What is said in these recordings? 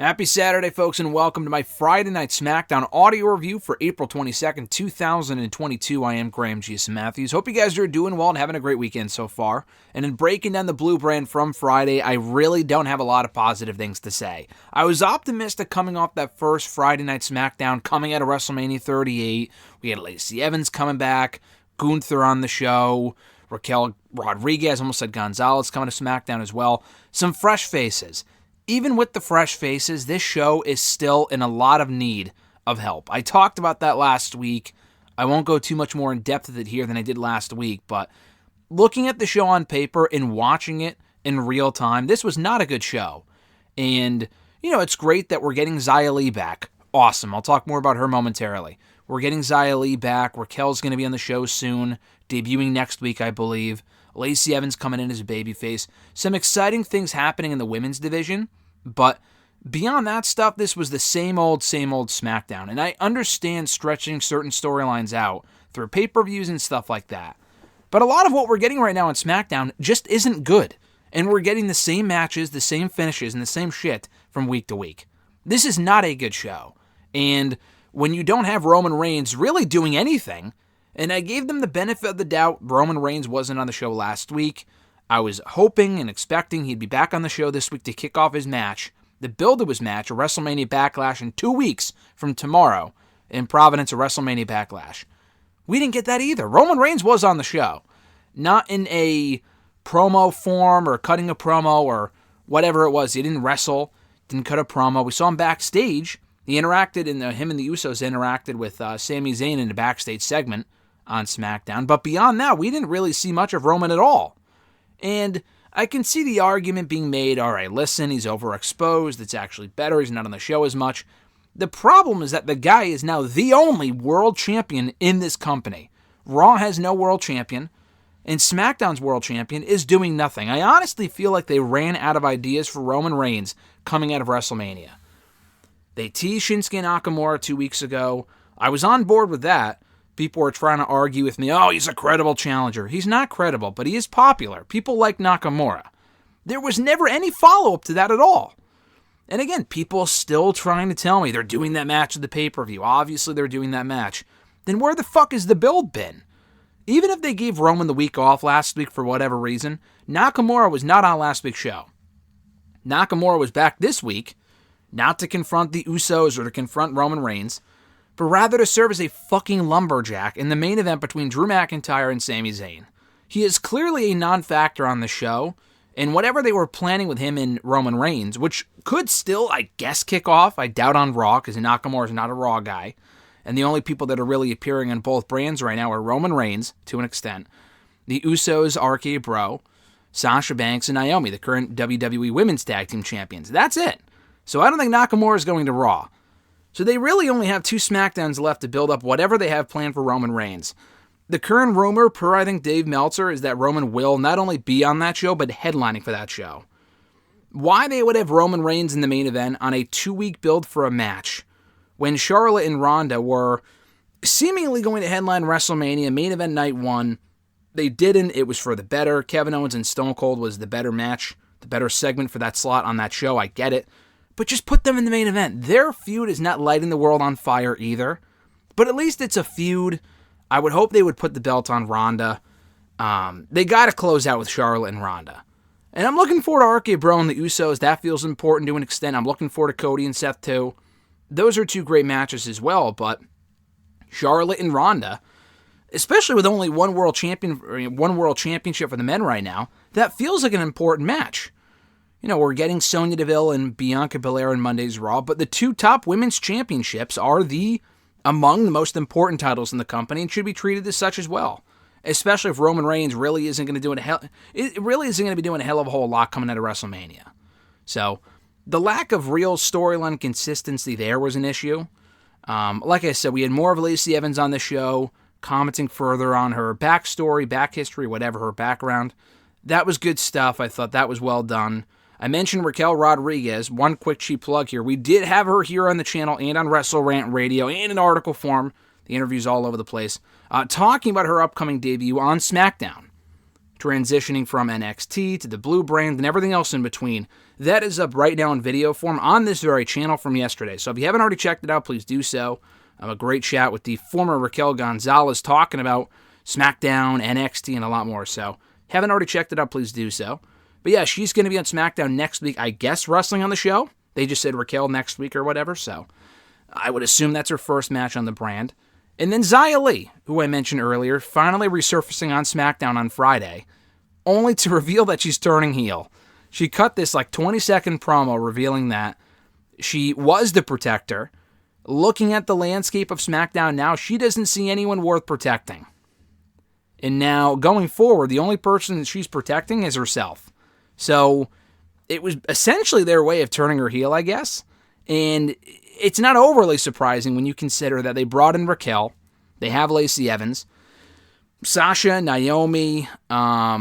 Happy Saturday, folks, and welcome to my Friday Night SmackDown audio review for April 22nd, 2022. I am Graham Jason Matthews. Hope you guys are doing well and having a great weekend so far. And in breaking down the blue brand from Friday, I really don't have a lot of positive things to say. I was optimistic coming off that first Friday Night SmackDown, coming out of WrestleMania 38. We had Lacey Evans coming back, Gunther on the show, Raquel Rodriguez, almost said Gonzalez, coming to SmackDown as well. Some fresh faces. Even with the fresh faces, this show is still in a lot of need of help. I talked about that last week. I won't go too much more in depth with it here than I did last week, but looking at the show on paper and watching it in real time, this was not a good show. And, it's great that we're getting Xia Li back. Awesome. I'll talk more about her momentarily. We're getting Xia Li back. Raquel's going to be on the show soon, debuting next week, I believe. Lacey Evans coming in as a babyface. Some exciting things happening in the women's division, but beyond that stuff, this was the same old SmackDown. And I understand stretching certain storylines out through pay-per-views and stuff like that. But a lot of what we're getting right now on SmackDown just isn't good. And we're getting the same matches, the same finishes, and the same shit from week to week. This is not a good show. And when you don't have Roman Reigns really doing anything, and I gave them the benefit of the doubt. Roman Reigns wasn't on the show last week. I was hoping and expecting he'd be back on the show this week to kick off his match, the build of his match, a WrestleMania Backlash in 2 weeks from tomorrow in Providence, a WrestleMania Backlash. We didn't get that either. Roman Reigns was on the show. Not in a promo form or cutting a promo or whatever it was. He didn't wrestle, didn't cut a promo. We saw him backstage. He interacted, him and the Usos interacted with Sami Zayn in the backstage segment on SmackDown, but beyond that, we didn't really see much of Roman at all. And I can see the argument being made, all right, listen, he's overexposed, it's actually better, he's not on the show as much. The problem is that the guy is now the only world champion in this company. Raw has no world champion, and SmackDown's world champion is doing nothing. I honestly feel like they ran out of ideas for Roman Reigns coming out of WrestleMania. They teased Shinsuke Nakamura 2 weeks ago. I was on board with that. People were trying to argue with me, oh, he's a credible challenger. He's not credible, but he is popular. People like Nakamura. There was never any follow-up to that at all. And again, people still trying to tell me they're doing that match at the pay-per-view. Obviously, they're doing that match. Then where the fuck has the build been? Even if they gave Roman the week off last week for whatever reason, Nakamura was not on last week's show. Nakamura was back this week, not to confront the Usos or to confront Roman Reigns, but rather to serve as a fucking lumberjack in the main event between Drew McIntyre and Sami Zayn. He is clearly a non-factor on the show, and whatever they were planning with him and Roman Reigns, which could still, I guess, kick off, I doubt on Raw, because Nakamura is not a Raw guy, and the only people that are really appearing on both brands right now are Roman Reigns, to an extent, the Usos, RK Bro, Sasha Banks, and Naomi, the current WWE Women's Tag Team Champions. That's it. So I don't think Nakamura is going to Raw. So they really only have 2 SmackDowns left to build up whatever they have planned for Roman Reigns. The current rumor, per I think Dave Meltzer, is that Roman will not only be on that show, but headlining for that show. Why they would have Roman Reigns in the main event on a 2-week build for a match, when Charlotte and Ronda were seemingly going to headline WrestleMania main event night 1, they didn't. It was for the better. Kevin Owens and Stone Cold was the better match, the better segment for that slot on that show. I get it. But just put them in the main event. Their feud is not lighting the world on fire either. But at least it's a feud. I would hope they would put the belt on Ronda. They got to close out with Charlotte and Ronda. And I'm looking forward to RK Bro and the Usos. That feels important to an extent. I'm looking forward to Cody and Seth too. Those are 2 great matches as well. But Charlotte and Ronda, especially with only one world championship for the men right now, that feels like an important match. We're getting Sonya Deville and Bianca Belair in Monday's Raw, but the 2 top women's championships are among the most important titles in the company and should be treated as such as well. Especially if Roman Reigns really isn't going to be doing a hell of a whole lot coming out of WrestleMania. So the lack of real storyline consistency there was an issue. Like I said, we had more of Lacey Evans on the show, commenting further on her backstory, back history, whatever her background. That was good stuff. I thought that was well done. I mentioned Raquel Rodriguez. One quick cheap plug here. We did have her here on the channel and on WrestleRant Radio and in article form. The interview's all over the place. Talking about her upcoming debut on SmackDown, transitioning from NXT to the Blue brand and everything else in between. That is up right now in video form on this very channel from yesterday. So if you haven't already checked it out, please do so. A great chat with the former Raquel Gonzalez talking about SmackDown, NXT, and a lot more. So haven't already checked it out, please do so. But yeah, she's going to be on SmackDown next week, I guess, wrestling on the show. They just said Raquel next week or whatever, so I would assume that's her first match on the brand. And then Xia Li, who I mentioned earlier, finally resurfacing on SmackDown on Friday, only to reveal that she's turning heel. She cut this 20-second promo revealing that she was the protector. Looking at the landscape of SmackDown now, she doesn't see anyone worth protecting. And now, going forward, the only person that she's protecting is herself. So, it was essentially their way of turning her heel, I guess. And it's not overly surprising when you consider that they brought in Raquel. They have Lacey Evans. Sasha, Naomi, I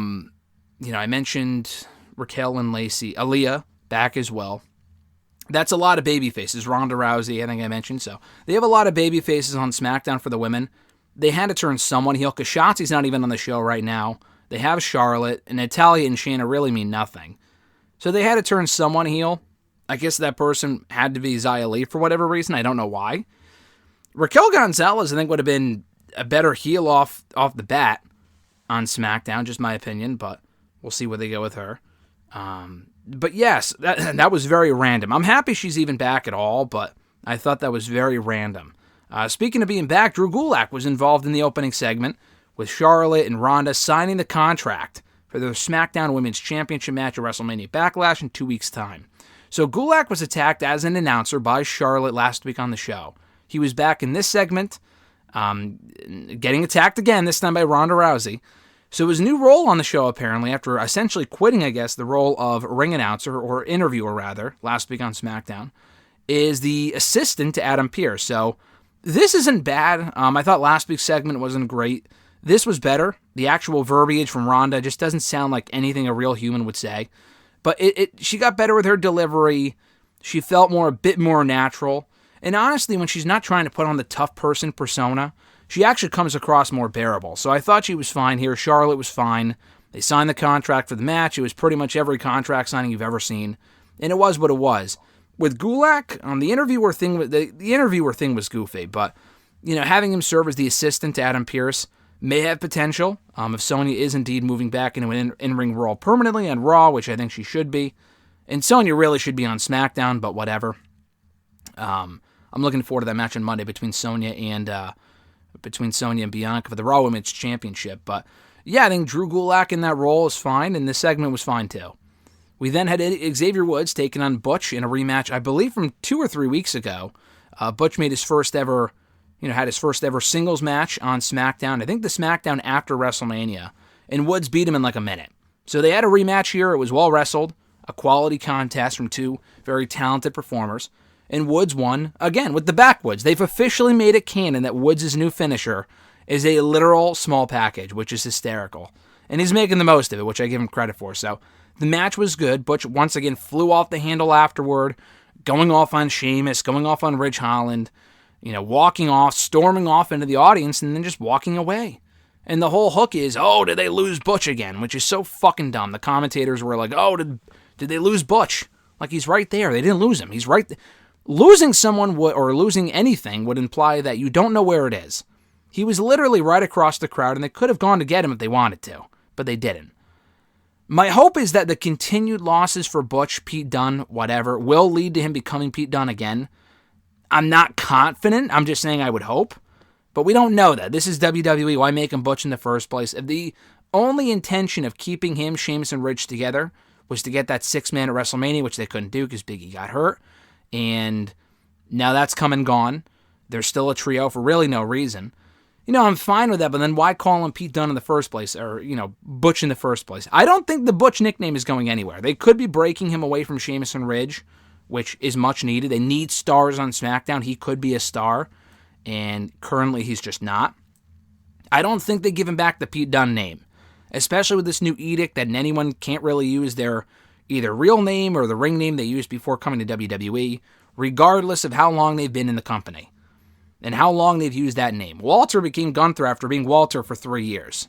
mentioned Raquel and Lacey. Aaliyah, back as well. That's a lot of baby faces. Ronda Rousey, I think I mentioned. So, they have a lot of baby faces on SmackDown for the women. They had to turn someone heel, because Shotzi's not even on the show right now. They have Charlotte, and Natalya and Shayna really mean nothing. So they had to turn someone heel. I guess that person had to be Xia Li for whatever reason. I don't know why. Raquel Gonzalez, I think, would have been a better heel off the bat on SmackDown, just my opinion, but we'll see where they go with her. But yes, that was very random. I'm happy she's even back at all, but I thought that was very random. Speaking of being back, Drew Gulak was involved in the opening segment with Charlotte and Ronda signing the contract for their SmackDown Women's Championship match at WrestleMania Backlash in 2 weeks' time. So Gulak was attacked as an announcer by Charlotte last week on the show. He was back in this segment, getting attacked again, this time by Ronda Rousey. So his new role on the show, apparently, after essentially quitting, I guess, the role of ring announcer, or interviewer rather, last week on SmackDown, is the assistant to Adam Pearce. So this isn't bad. I thought last week's segment wasn't great. This was better. The actual verbiage from Ronda just doesn't sound like anything a real human would say. But she got better with her delivery. She felt a bit more natural. And honestly, when she's not trying to put on the tough person persona, she actually comes across more bearable. So I thought she was fine here. Charlotte was fine. They signed the contract for the match. It was pretty much every contract signing you've ever seen. And it was what it was. With Gulak, the interviewer thing was goofy. But, having him serve as the assistant to Adam Pearce may have potential if Sonya is indeed moving back into an in-ring role permanently on Raw, which I think she should be. And Sonya really should be on SmackDown, but whatever. I'm looking forward to that match on Monday between Sonya and Bianca for the Raw Women's Championship. But yeah, I think Drew Gulak in that role is fine, and this segment was fine too. We then had Xavier Woods taking on Butch in a rematch, I believe from 2 or 3 weeks ago. Butch made his first ever singles match on SmackDown. I think the SmackDown after WrestleMania. And Woods beat him in a minute. So they had a rematch here. It was well wrestled. A quality contest from two very talented performers. And Woods won, again, with the backwoods. They've officially made it canon that Woods' new finisher is a literal small package, which is hysterical. And he's making the most of it, which I give him credit for. So the match was good. Butch once again flew off the handle afterward, going off on Sheamus, going off on Ridge Holland, walking off, storming off into the audience, and then just walking away. And the whole hook is, oh, did they lose Butch again? Which is so fucking dumb. The commentators were like, oh, did they lose Butch? He's right there. They didn't lose him. He's right there. Losing someone or losing anything would imply that you don't know where it is. He was literally right across the crowd, and they could have gone to get him if they wanted to, but they didn't. My hope is that the continued losses for Butch, Pete Dunne, whatever, will lead to him becoming Pete Dunne again. I'm not confident. I'm just saying I would hope. But we don't know that. This is WWE. Why make him Butch in the first place? If the only intention of keeping him, Sheamus, and Ridge together was to get that 6-man at WrestleMania, which they couldn't do because Big E got hurt, and now that's come and gone. They're still a trio for really no reason. I'm fine with that, but then why call him Pete Dunne in the first place, or, Butch in the first place? I don't think the Butch nickname is going anywhere. They could be breaking him away from Sheamus and Ridge, which is much needed. They need stars on SmackDown. He could be a star, and currently he's just not. I don't think they give him back the Pete Dunne name, especially with this new edict that anyone can't really use their either real name or the ring name they used before coming to WWE, regardless of how long they've been in the company and how long they've used that name. Walter became Gunther after being Walter for 3 years.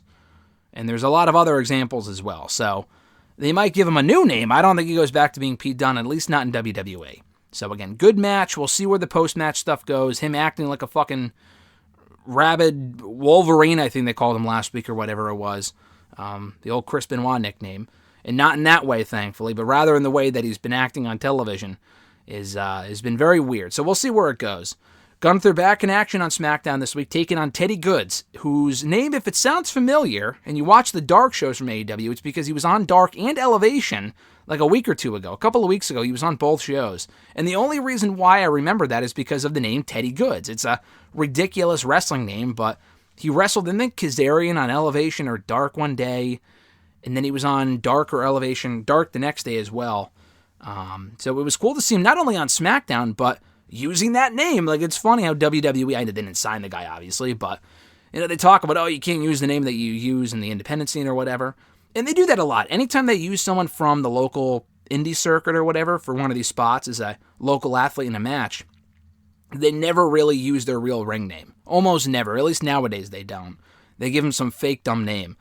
And there's a lot of other examples as well. So they might give him a new name. I don't think he goes back to being Pete Dunne, at least not in WWE. So again, good match. We'll see where the post-match stuff goes. Him acting like a fucking rabid Wolverine, I think they called him last week or whatever it was. The old Chris Benoit nickname. And not in that way, thankfully, but rather in the way that he's been acting on television has been very weird. So we'll see where it goes. Gunther back in action on SmackDown this week, taking on Teddy Goodz, whose name, if it sounds familiar, and you watch the Dark shows from AEW, it's because he was on Dark and Elevation like a week or two ago. A couple of weeks ago, he was on both shows. And the only reason why I remember that is because of the name Teddy Goodz. It's a ridiculous wrestling name, but he wrestled in the Kazarian on Elevation or Dark one day, and then he was on Dark or Elevation, Dark the next day as well. So it was cool to see him not only on SmackDown, but using that name. Like, it's funny how WWE, I didn't sign the guy, obviously, but they talk about, you can't use the name that you use in the independent scene or whatever. And they do that a lot. Anytime they use someone from the local indie circuit or whatever for one of these spots as a local athlete in a match, they never really use their real ring name. Almost never. At least nowadays they don't. They give him some fake dumb name.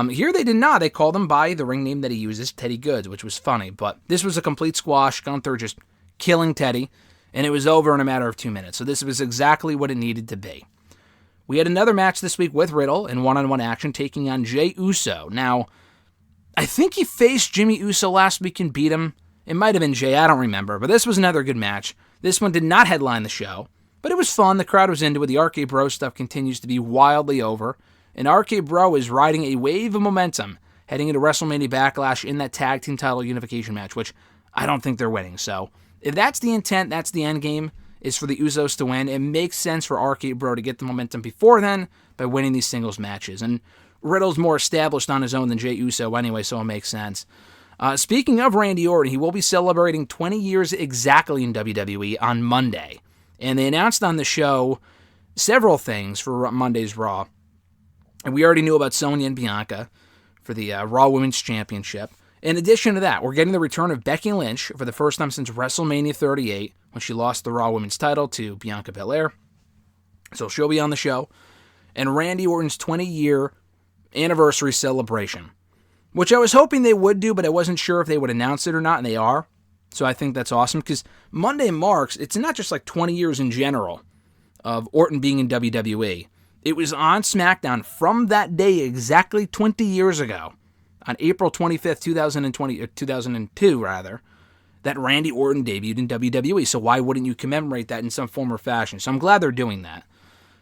Here they did not. They called him by the ring name that he uses, Teddy Goodz, which was funny. But this was a complete squash. Gunther just killing Teddy, and it was over in a matter of 2 minutes. So this was exactly what it needed to be. We had another match this week with Riddle in one-on-one action, taking on Jey Uso. Now, I think he faced Jimmy Uso last week and beat him. It might have been Jey, I don't remember. But this was another good match. This one did not headline the show, but it was fun. The crowd was into it. The RK Bro stuff continues to be wildly over. And RK Bro is riding a wave of momentum heading into WrestleMania Backlash in that tag team title unification match, which I don't think they're winning. So if that's the intent, that's the end game, is for the Usos to win. It makes sense for RK Bro to get the momentum before then by winning these singles matches. And Riddle's more established on his own than Jey Uso anyway, so it makes sense. Speaking of Randy Orton, he will be celebrating 20 years exactly in WWE on Monday. And they announced on the show several things for Monday's Raw. And we already knew about Sonya and Bianca for the Raw Women's Championship. In addition to that, we're getting the return of Becky Lynch for the first time since WrestleMania 38, when she lost the Raw Women's title to Bianca Belair. So she'll be on the show. And Randy Orton's 20-year anniversary celebration, which I was hoping they would do, but I wasn't sure if they would announce it or not, and they are. So I think that's awesome, because Monday marks, it's not just like 20 years in general of Orton being in WWE. It was on SmackDown from that day exactly 20 years ago, on April 25th, 2002, that Randy Orton debuted in WWE. So why wouldn't you commemorate that in some form or fashion? So I'm glad they're doing that.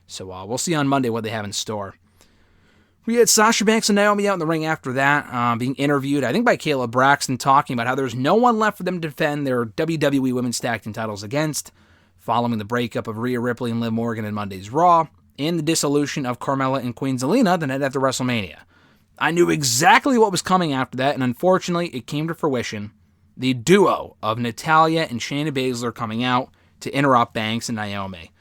So we'll see on Monday what they have in store. We had Sasha Banks and Naomi out in the ring after that, being interviewed, I think by Kayla Braxton, talking about how there's no one left for them to defend their WWE Women's Tag Team titles against, following the breakup of Rhea Ripley and Liv Morgan in Monday's Raw, and the dissolution of Carmella and Queen Zelina the night after WrestleMania. I knew exactly what was coming after that, and unfortunately, it came to fruition. The duo of Natalya and Shayna Baszler coming out to interrupt Banks and Naomi.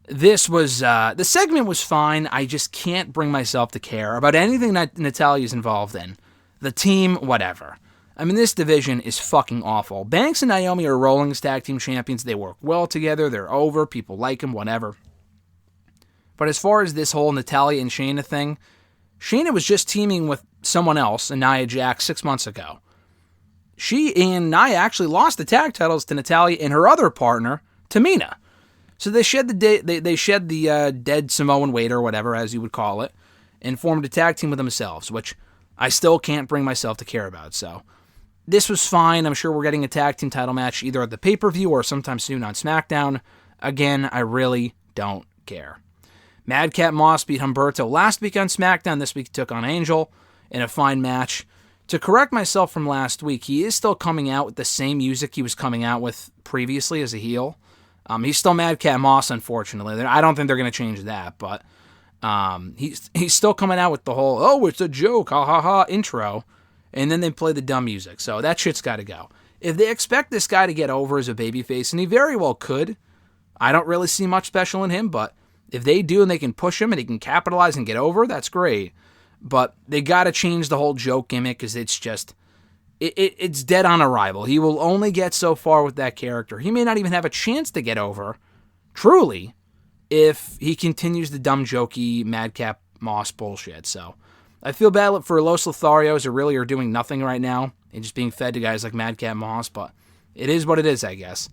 This was, the segment was fine. I just can't bring myself to care about anything that Natalya's involved in. The team, whatever. I mean, this division is fucking awful. Banks and Naomi are rolling as tag team champions. They work well together. They're over. People like them, whatever. But as far as this whole Natalya and Shayna thing, Shayna was just teaming with someone else, Nia Jax, 6 months ago. She and Nia actually lost the tag titles to Natalya and her other partner, Tamina. So they shed the dead Samoan weight or whatever, as you would call it, and formed a tag team with themselves, which I still can't bring myself to care about. So this was fine. I'm sure we're getting a tag team title match either at the pay-per-view or sometime soon on SmackDown. Again, I really don't care. Madcap Moss beat Humberto last week on SmackDown. This week he took on Angel in a fine match. To correct myself from last week, he is still coming out with the same music he was coming out with previously as a heel. He's still Madcap Moss, unfortunately. I don't think they're going to change that, but he's still coming out with the whole, oh, it's a joke, ha ha ha, intro, and then they play the dumb music. So that shit's got to go. If they expect this guy to get over as a babyface, and he very well could, I don't really see much special in him, but if they do and they can push him and he can capitalize and get over, that's great. But they got to change the whole joke gimmick, because it's just, it's dead on arrival. He will only get so far with that character. He may not even have a chance to get over, truly, if he continues the dumb, jokey, Madcap Moss bullshit. So I feel bad for Los Lotharios who really are doing nothing right now and just being fed to guys like Madcap Moss, but it is what it is, I guess.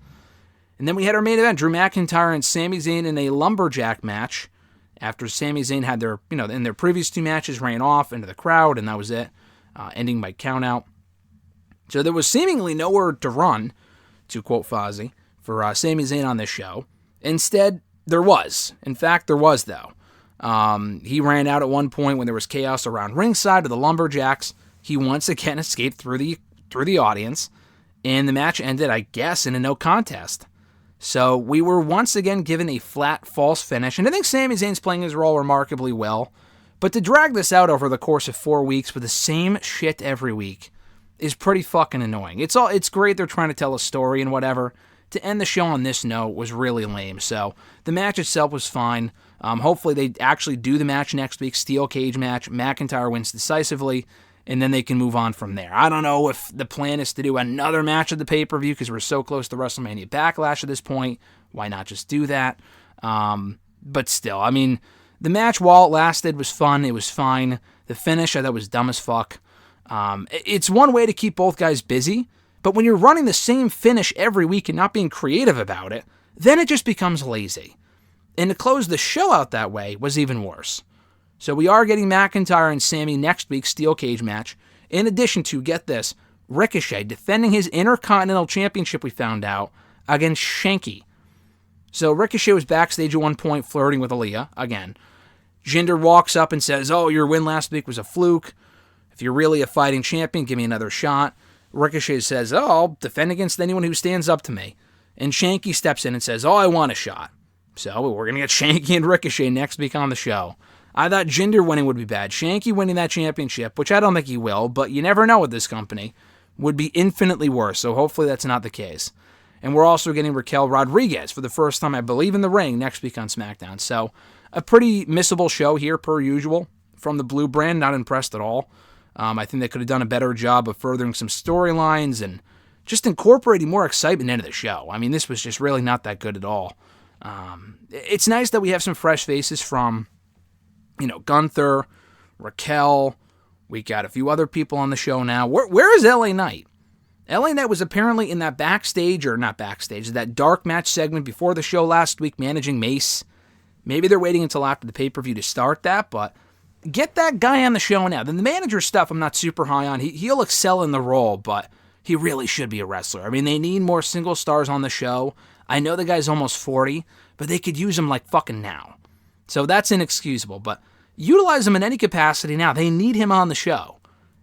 And then we had our main event, Drew McIntyre and Sami Zayn in a Lumberjack match after Sami Zayn had their, in their previous 2 matches, ran off into the crowd, and that was it, ending by countout. So there was seemingly nowhere to run, to quote Fozzy, for Sami Zayn on this show. Instead, there was. In fact, there was, though. He ran out at one point when there was chaos around ringside of the Lumberjacks. He once again escaped through the audience, and the match ended, I guess, in a no contest. So we were once again given a flat, false finish, and I think Sami Zayn's playing his role remarkably well. But to drag this out over the course of 4 weeks with the same shit every week is pretty fucking annoying. It's great they're trying to tell a story and whatever. To end the show on this note was really lame. So the match itself was fine. Hopefully they actually do the match next week, steel cage match. McIntyre wins decisively, and then they can move on from there. I don't know if the plan is to do another match at the pay-per-view because we're so close to WrestleMania Backlash at this point. Why not just do that? But still, I mean, the match, while it lasted, was fun. It was fine. The finish, I thought, was dumb as fuck. It's one way to keep both guys busy, but when you're running the same finish every week and not being creative about it, then it just becomes lazy. And to close the show out that way was even worse. So we are getting McIntyre and Sami next week's steel cage match, in addition to, get this, Ricochet defending his Intercontinental Championship, we found out, against Shanky. So Ricochet was backstage at one point flirting with Aaliyah, again. Jinder walks up and says, "Oh, your win last week was a fluke. If you're really a fighting champion, give me another shot." Ricochet says, "Oh, I'll defend against anyone who stands up to me." And Shanky steps in and says, "Oh, I want a shot." So we're going to get Shanky and Ricochet next week on the show. I thought Jinder winning would be bad. Shanky winning that championship, which I don't think he will, but you never know with this company, would be infinitely worse. So hopefully that's not the case. And we're also getting Raquel Rodriguez for the first time, I believe, in the ring next week on SmackDown. So a pretty missable show here, per usual, from the Blue brand. Not impressed at all. I think they could have done a better job of furthering some storylines and just incorporating more excitement into the show. I mean, this was just really not that good at all. It's nice that we have some fresh faces from, Gunther, Raquel. We got a few other people on the show now. Where is LA Knight? LA Knight was apparently in that that dark match segment before the show last week, managing Mace. Maybe they're waiting until after the pay-per-view to start that, but get that guy on the show now. Then the manager stuff I'm not super high on. He'll excel in the role, but he really should be a wrestler. I mean, they need more single stars on the show. I know the guy's almost 40, but they could use him like fucking now. So that's inexcusable, but utilize him in any capacity now. They need him on the show.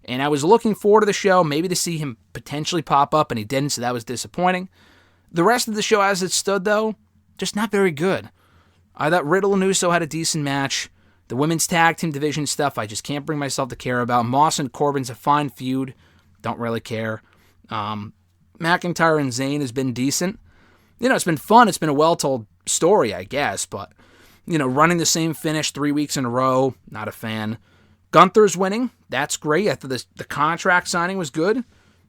And I was looking forward to the show, maybe to see him potentially pop up, and he didn't, so that was disappointing. The rest of the show as it stood, though, just not very good. I thought Riddle and Uso had a decent match. The women's tag team division stuff, I just can't bring myself to care about. Moss and Corbin's a fine feud. Don't really care. McIntyre and Zayn has been decent. It's been fun. It's been a well-told story, I guess, but, running the same finish 3 weeks in a row, not a fan. Gunther's winning. That's great. I thought the contract signing was good.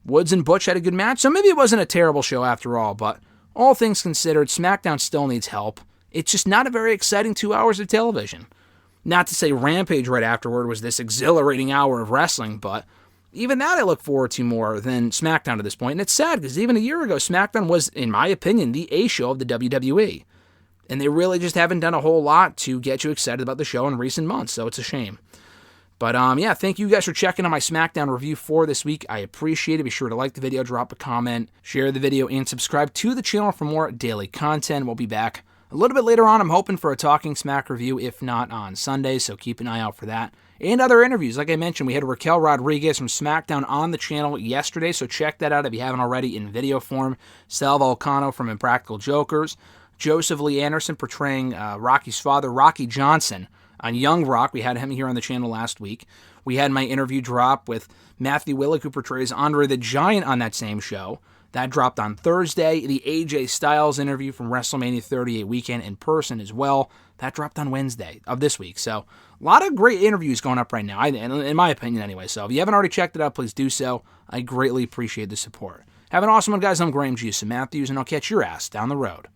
Woods and Butch had a good match, so maybe it wasn't a terrible show after all, but all things considered, SmackDown still needs help. It's just not a very exciting 2 hours of television. Not to say Rampage right afterward was this exhilarating hour of wrestling, but even that I look forward to more than SmackDown at this point. And it's sad because even a year ago, SmackDown was, in my opinion, the A show of the WWE. And they really just haven't done a whole lot to get you excited about the show in recent months, so it's a shame. But thank you guys for checking out my SmackDown review for this week. I appreciate it. Be sure to like the video, drop a comment, share the video, and subscribe to the channel for more daily content. We'll be back a little bit later on. I'm hoping for a Talking Smack review, if not on Sunday, so keep an eye out for that. And other interviews. Like I mentioned, we had Raquel Rodriguez from SmackDown on the channel yesterday, so check that out if you haven't already in video form. Sal Vulcano from Impractical Jokers. Joseph Lee Anderson portraying Rocky's father, Rocky Johnson, on Young Rock. We had him here on the channel last week. We had my interview drop with Matthew Willick, who portrays Andre the Giant on that same show. That dropped on Thursday. The AJ Styles interview from WrestleMania 38 weekend in person as well. That dropped on Wednesday of this week. So a lot of great interviews going up right now, in my opinion anyway. So if you haven't already checked it out, please do so. I greatly appreciate the support. Have an awesome one, guys. I'm Graham G. Matthews, and I'll catch your ass down the road.